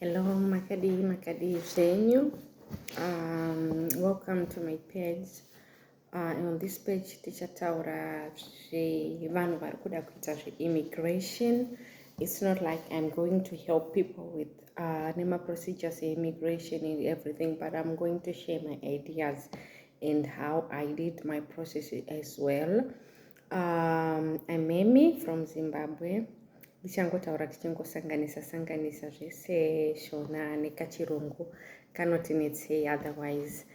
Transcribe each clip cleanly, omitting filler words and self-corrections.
Hello, Makadi Zenyu. Welcome to my page. On this page, tichataura vanhu vari kuda kuita immigration. It's not like I'm going to help people with NEMA procedures, immigration, and everything, but I'm going to share my ideas and how I did my process as well. I'm Amy from Zimbabwe. Ndichangotaura tichingosanganisa zvese shona nekachirungu kanoti netsei otherwise.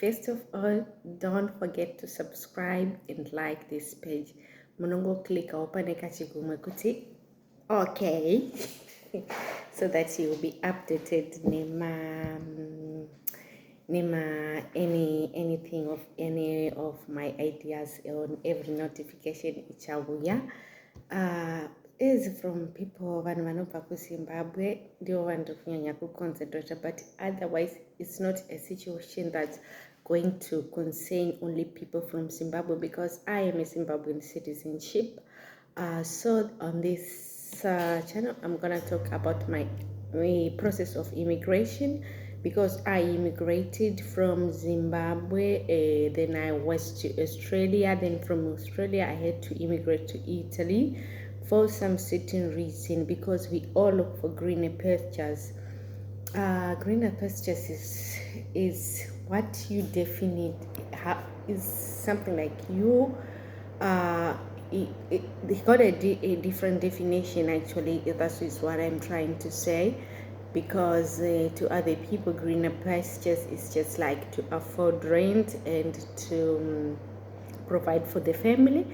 First of all, don't forget to subscribe and like this page. Munongoclickawo pane kachigumwe kuti okay so that you will be updated anything of any of my ideas on every notification ichauya. Is from people vanhu vanobva kuZimbabwe ndivo vanhu kunyanya kuconcentrate, but otherwise it's not a situation that's going to concern only people from Zimbabwe because I am a Zimbabwean citizenship. So on this channel I'm gonna talk about my process of immigration, because I immigrated from Zimbabwe, then I was to Australia, then from Australia I had to immigrate to Italy for some certain reason, because we all look for greener pastures. Greener pastures is what you define is something like you they got a different definition actually. That is what I'm trying to say, because to other people greener pastures is just like to afford rent and to provide for the family,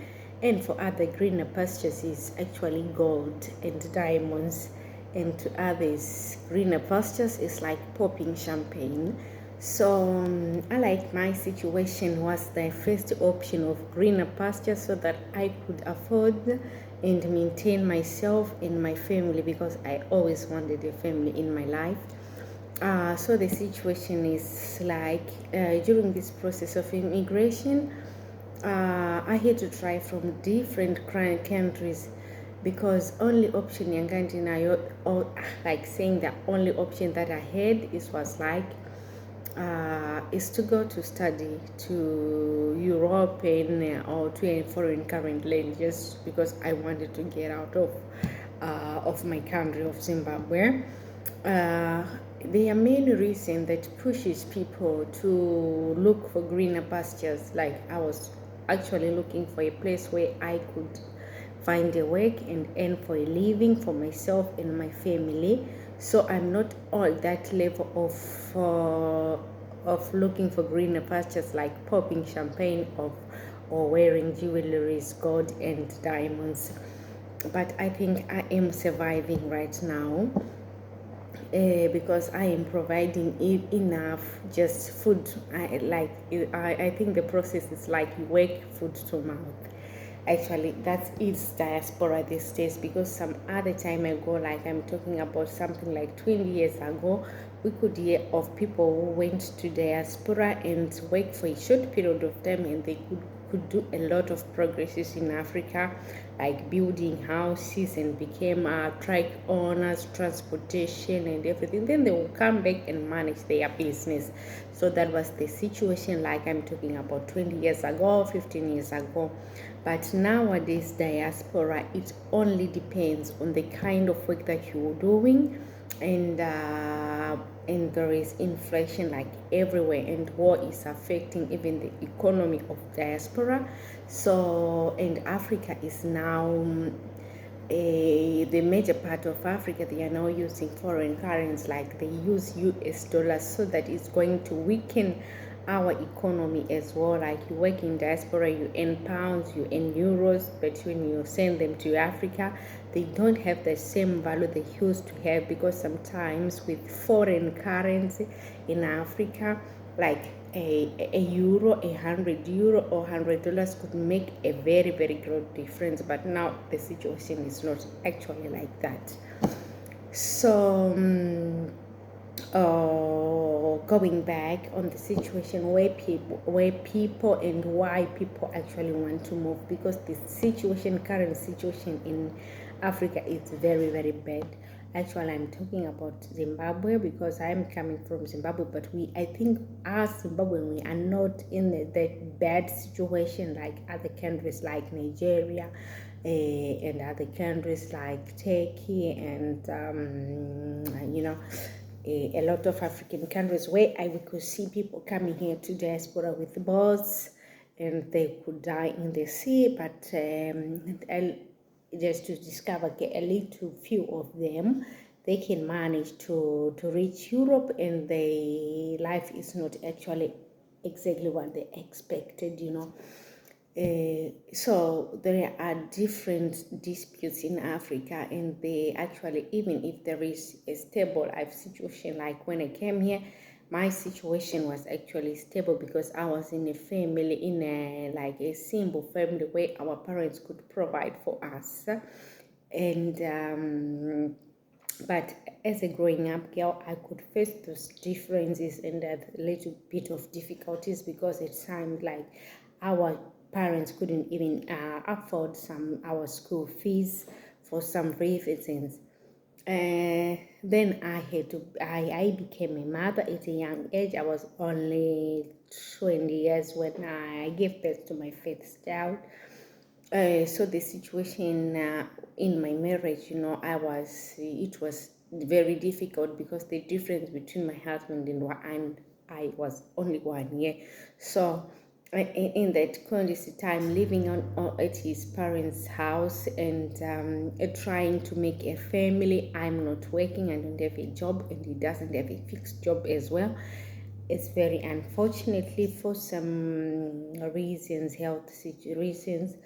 and for other greener pastures is actually gold and diamonds, and to others greener pastures is like popping champagne. So I like my situation was the first option of greener pastures so that I could afford and maintain myself and my family, because I always wanted a family in my life. So the situation is like during this process of immigration, I had to try from different countries, because only option or like saying the only option that I had was like is to go to study to Europe or to a foreign current land, just because I wanted to get out of my country of Zimbabwe. The main reason that pushes people to look for greener pastures, like I was actually looking for a place where I could find a work and earn for a living for myself and my family. So I'm not on that level of looking for greener pastures like popping champagne or wearing jewelry, gold and diamonds. But I think I am surviving right now, because I am providing enough just food. I think the process is like you work food to mouth. Actually, that is diaspora these days, because some other time ago, like I'm talking about something like 20 years ago, we could hear of people who went to diaspora and worked for a short period of time, and they could do a lot of progresses in Africa, like building houses and became truck owners, transportation and everything. Then they will come back and manage their business. So that was the situation like I'm talking about 20 years ago, 15 years ago. But nowadays diaspora, it only depends on the kind of work that you're doing, and there is inflation like everywhere, and war is affecting even the economy of diaspora. So, and Africa is now the major part of Africa, they are now using foreign currencies, like they use US dollars, so that it's going to weaken our economy as well. Like you work in diaspora, you earn pounds, you earn euros, but when you send them to Africa, they don't have the same value they used to have, because sometimes with foreign currency in Africa, like a euro, €100 or $100 could make a very, very great difference. But now the situation is not actually like that. So going back on the situation where people and why people actually want to move, because the current situation in Africa is very, very bad. Actually, I'm talking about Zimbabwe because I'm coming from Zimbabwe, but I think us Zimbabwean, we are not in that bad situation like other countries like Nigeria, and other countries like Turkey, and a lot of African countries where we could see people coming here to diaspora with boats, and they could die in the sea, but just to discover a little few of them, they can manage to reach Europe, and their life is not actually exactly what they expected, so there are different disputes in Africa, and they actually, even if there is a stable life situation, like when I came here, my situation was actually stable because I was in a family, in a simple family where our parents could provide for us, and but as a growing up girl, I could face those differences and that little bit of difficulties because it sounded like our parents couldn't even afford our school fees for some reasons. Then I became a mother at a young age. I was only 20 years when I gave birth to my first child. So the situation in my marriage, it was very difficult because the difference between my husband and I was only 1 year. So in that constant time living at his parents' house, and trying to make a family. I'm not working, I don't have a job, and he doesn't have a fixed job as well. It's very unfortunately, for some reasons, reasons,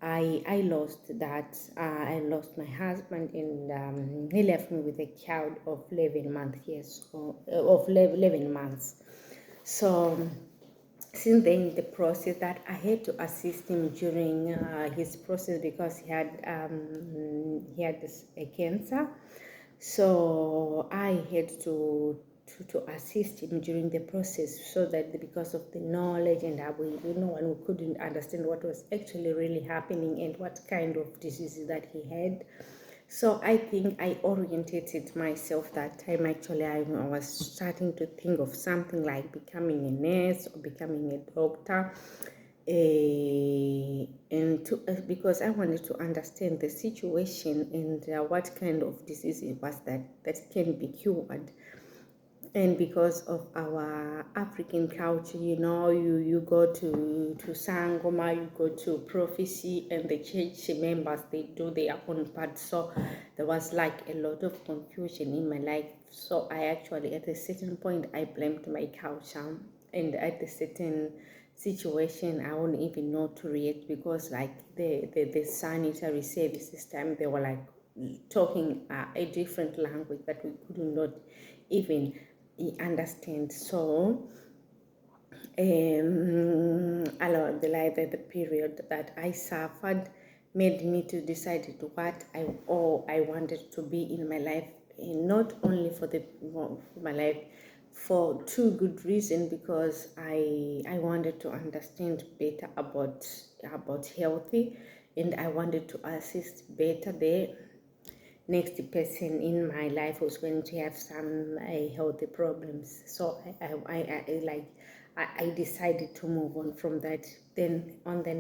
I lost that. I lost my husband, and he left me with a child of 11 months. Yes, of 11 months. So since then, the process that I had to assist him during his process because he had a cancer. So I had to assist him during the process, so that because of the knowledge, and we couldn't understand what was actually really happening and what kind of diseases that he had. So I think I orientated myself that time. Actually, I was starting to think of something like becoming a nurse or becoming a doctor, because I wanted to understand the situation and what kind of disease it was that can be cured. And because of our African culture, you go to Sangoma, you go to prophecy, and the church members, they do their own part. So there was like a lot of confusion in my life. So I actually, at a certain point, I blamed my culture, and at a certain situation, I wouldn't even know to react, because like the sanitary services time, they were like talking a different language that we could not even understand. So along the period that I suffered made me to decide to what I wanted to be in my life, and not only for my life, for two good reasons. Because I wanted to understand better about healthy, and I wanted to assist better the next person in my life who's going to have some healthy problems. So I decided to move on from that. Then on the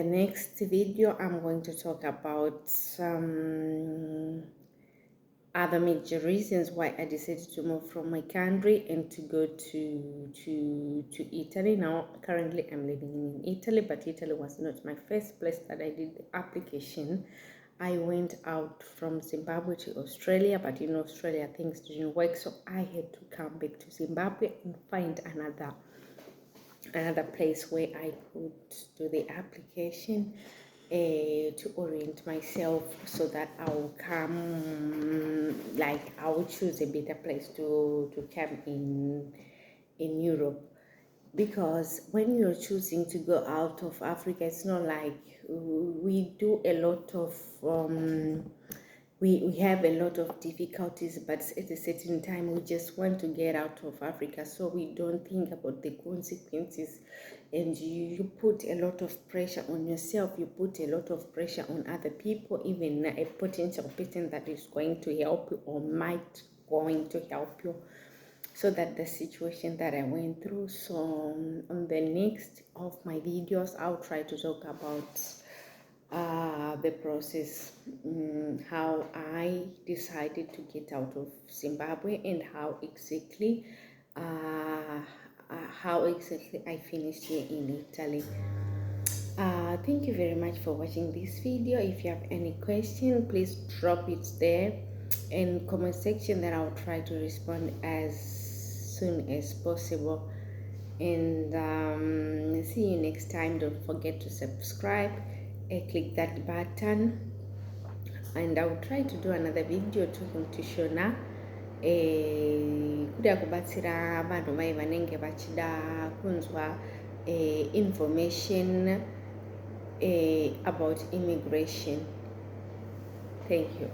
next video, I'm going to talk about some other major reasons why I decided to move from my country and to go to Italy. Now, currently, I'm living in Italy, but Italy was not my first place that I did the application. I went out from Zimbabwe to Australia, but in Australia things didn't work, so I had to come back to Zimbabwe and find another place where I could do the application, to orient myself, so that I'll come, like I'll choose a better place to come in Europe. Because when you're choosing to go out of Africa, it's not like we do a lot of we have a lot of difficulties, but at a certain time we just want to get out of Africa, so we don't think about the consequences and you put a lot of pressure on yourself, you put a lot of pressure on other people, even a potential person that is going to help you or might going to help you. So that the situation that I went through. So on the next of my videos, I'll try to talk about the process, how I decided to get out of Zimbabwe, and how exactly I finished here in Italy. Thank you very much for watching this video. If you have any question, please drop it there in comment section, that I'll try to respond as soon as possible. And see you next time. Don't forget to subscribe and click that button, and I will try to do another video talking to Shona kuda kubatsira vanhu vai vanenge vachida kunzwa information about immigration. Thank you.